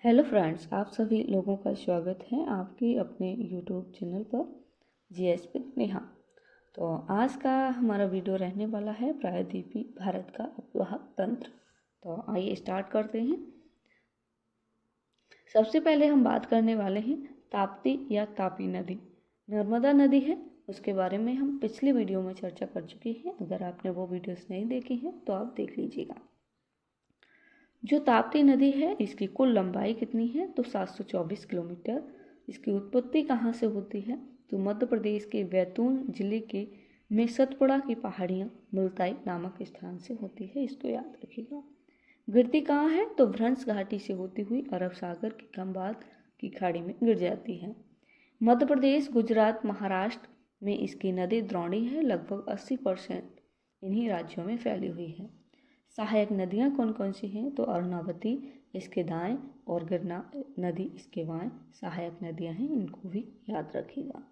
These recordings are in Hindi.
हेलो फ्रेंड्स, आप सभी लोगों का स्वागत है आपके अपने यूट्यूब चैनल पर जीएस विद नेहा। तो आज का हमारा वीडियो रहने वाला है प्रायद्वीपीय भारत का अपवाह तंत्र। तो आइए स्टार्ट करते हैं। सबसे पहले हम बात करने वाले हैं ताप्ती या तापी नदी। नर्मदा नदी है, उसके बारे में हम पिछली वीडियो में चर्चा कर चुके हैं। अगर आपने वो वीडियोस नहीं देखी हैं तो आप देख लीजिएगा। जो ताप्ती नदी है इसकी कुल लंबाई कितनी है तो 724 किलोमीटर। इसकी उत्पत्ति कहाँ से होती है तो मध्य प्रदेश के बैतूल जिले के में सतपुड़ा की पहाड़ियाँ मुल्ताई नामक स्थान से होती है, इसको याद रखिएगा। गिरती कहाँ है तो भ्रंश घाटी से होती हुई अरब सागर की खंबात की खाड़ी में गिर जाती है। मध्य प्रदेश, गुजरात, महाराष्ट्र में इसकी नदी द्रोणी है। लगभग 80% इन्हीं राज्यों में फैली हुई है। सहायक नदियाँ कौन कौन सी हैं तो अरुणावती इसके दाएं और गिरना नदी इसके बाएं सहायक नदियाँ हैं, इनको भी याद रखिएगा।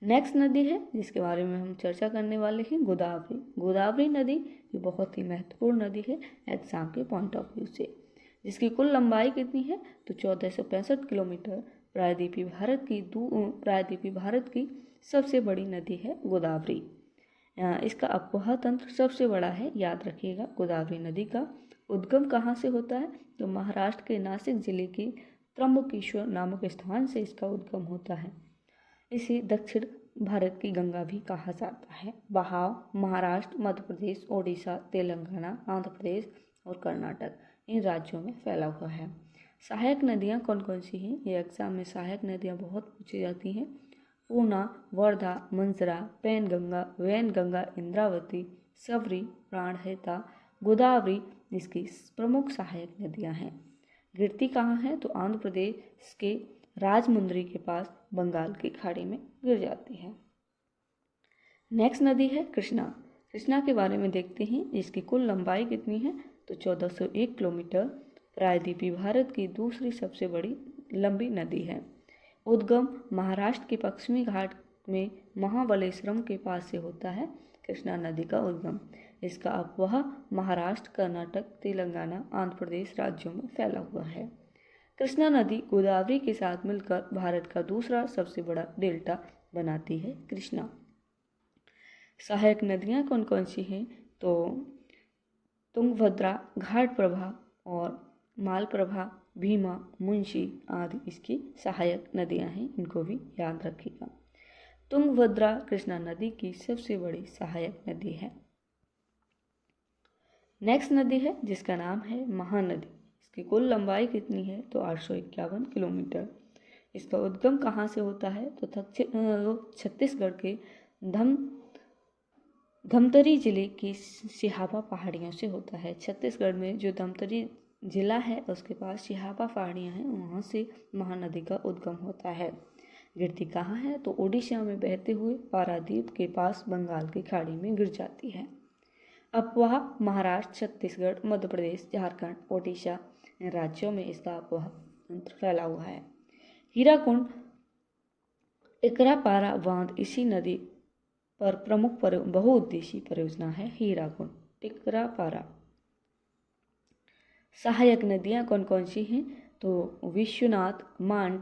नेक्स्ट नदी है जिसके बारे में हम चर्चा करने वाले हैं गोदावरी। गोदावरी नदी ये बहुत ही महत्वपूर्ण नदी है एग्जाम के पॉइंट ऑफ व्यू से। जिसकी कुल लंबाई कितनी है तो 1465 किलोमीटर। प्रायद्वीपीय भारत की सबसे बड़ी नदी है गोदावरी। इसका अपवाह तंत्र सबसे बड़ा है, याद रखिएगा। गोदावरी नदी का उद्गम कहाँ से होता है तो महाराष्ट्र के नासिक जिले के त्र्यंबकेश्वर नामक स्थान से इसका उद्गम होता है। इसे दक्षिण भारत की गंगा भी कहा जाता है। बहाव महाराष्ट्र, मध्य प्रदेश, ओडिशा, तेलंगाना, आंध्र प्रदेश और कर्नाटक इन राज्यों में फैला हुआ है। सहायक नदियाँ कौन कौन सी हैं, ये एग्जाम में सहायक नदियाँ बहुत पूछी जाती हैं। पूर्णा, वर्धा, मंजरा, पैनगंगा, वैनगंगा, इंद्रावती, सबरी, प्राणहिता, गोदावरी इसकी प्रमुख सहायक नदियां हैं। गिरती कहाँ है तो आंध्र प्रदेश के राजमुंद्री के पास बंगाल की खाड़ी में गिर जाती है। नेक्स्ट नदी है कृष्णा। कृष्णा के बारे में देखते हैं। इसकी कुल लंबाई कितनी है तो 1401 किलोमीटर। प्रायद्वीपीय भारत की दूसरी सबसे बड़ी लंबी नदी है। उद्गम महाराष्ट्र के पश्चिमी घाट में महाबलेश्वरम के पास से होता है कृष्णा नदी का उद्गम। इसका अपवाह महाराष्ट्र, कर्नाटक, तेलंगाना, आंध्र प्रदेश राज्यों में फैला हुआ है। कृष्णा नदी गोदावरी के साथ मिलकर भारत का दूसरा सबसे बड़ा डेल्टा बनाती है कृष्णा। सहायक नदियाँ कौन कौन सी हैं तो तुंगभद्रा, घाटप्रभा और मालप्रभा, भीमा, मुंशी आदि इसकी सहायक नदियां हैं, इनको भी याद रखिएगा। तुंगभद्रा कृष्णा नदी की सबसे बड़ी सहायक नदी है। नेक्स्ट नदी है जिसका नाम है महानदी। इसकी कुल लंबाई कितनी है तो 851 किलोमीटर। इसका उद्गम कहाँ से होता है तो छत्तीसगढ़ के धमतरी जिले की सिहाबा पहाड़ियों से होता है। छत्तीसगढ़ में जो धमतरी जिला है उसके पास सिहाबा पहाड़ियाँ हैं, वहाँ से महानदी का उद्गम होता है। गिरती कहाँ है तो ओडिशा में बहते हुए पारादीप के पास बंगाल की खाड़ी में गिर जाती है। अपवाह महाराष्ट्र, छत्तीसगढ़, मध्य प्रदेश, झारखंड, ओडिशा इन राज्यों में इसका अपवाह तंत्र फैला हुआ है। हीराकुंड टिकरापारा बांध इसी नदी पर प्रमुख बहुउद्देशीय परियोजना है। हीराकुंड टिकरापारा। सहायक नदियाँ कौन कौन सी हैं तो विश्वनाथ, मांड,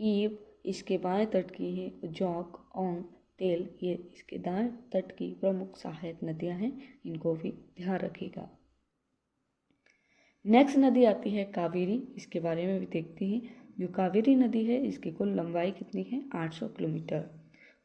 ईब इसके बाएं तट की है, जौक, औंग, तेल ये इसके दाएं तट की प्रमुख सहायक नदियाँ हैं, इनको भी ध्यान रखिएगा। नेक्स्ट नदी आती है कावेरी। इसके बारे में भी देखते हैं। जो कावेरी नदी है इसकी कुल लंबाई कितनी है 800 किलोमीटर।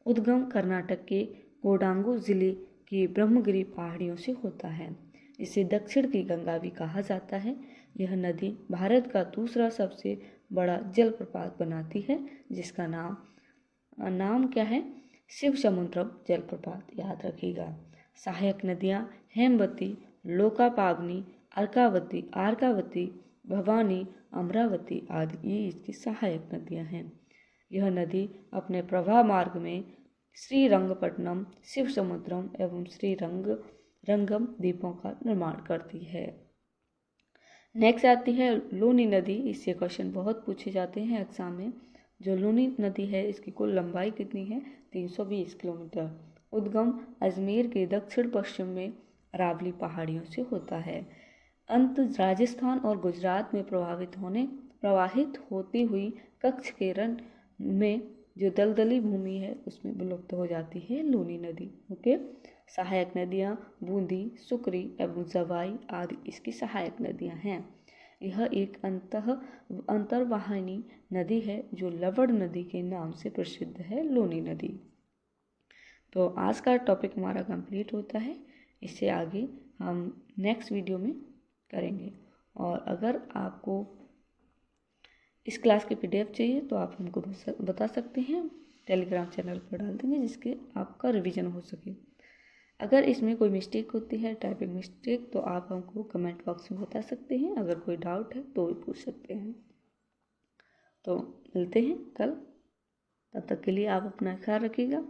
उद्गम कर्नाटक के कोडांगू जिले की ब्रह्मगिरी पहाड़ियों से होता है। इसे दक्षिण की गंगा भी कहा जाता है। यह नदी भारत का दूसरा सबसे बड़ा जलप्रपात बनाती है, जिसका नाम क्या है शिव समुद्रम जलप्रपात, याद रखिएगा। सहायक नदियाँ हेमवती, लोकापावनी, आर्कावती, भवानी, अमरावती आदि ये इसकी सहायक नदियाँ हैं। यह नदी अपने प्रवाह मार्ग में श्रीरंगपट्टनम, शिव समुद्रम एवं रंगम द्वीपों का निर्माण करती है। नेक्स्ट आती है लूनी नदी। इससे क्वेश्चन बहुत पूछे जाते हैं एग्जाम में। जो लूनी नदी है इसकी कुल लंबाई कितनी है 320 किलोमीटर। उद्गम अजमेर के दक्षिण पश्चिम में अरावली पहाड़ियों से होता है। अंत राजस्थान और गुजरात में प्रवाहित होती हुई कच्छ केरल में जो दलदली भूमि है उसमें विलुप्त हो जाती है लूनी नदी। ओके, सहायक नदियाँ बूंदी, सुकरी एवं जवाई आदि इसकी सहायक नदियाँ हैं। यह एक अंतर्वाहिनी नदी है जो लवण नदी के नाम से प्रसिद्ध है, लूनी नदी। तो आज का टॉपिक हमारा कंप्लीट होता है। इससे आगे हम नेक्स्ट वीडियो में करेंगे। और अगर आपको इस क्लास की PDF चाहिए तो आप हमको बता सकते हैं, टेलीग्राम चैनल पर डाल देंगे जिसके आपका रिवीजन हो सके। अगर इसमें कोई मिस्टेक होती है, टाइपिंग मिस्टेक, तो आप हमको कमेंट बॉक्स में बता सकते हैं। अगर कोई डाउट है तो भी पूछ सकते हैं। तो मिलते हैं कल, तब तक के लिए आप अपना ख्याल रखिएगा।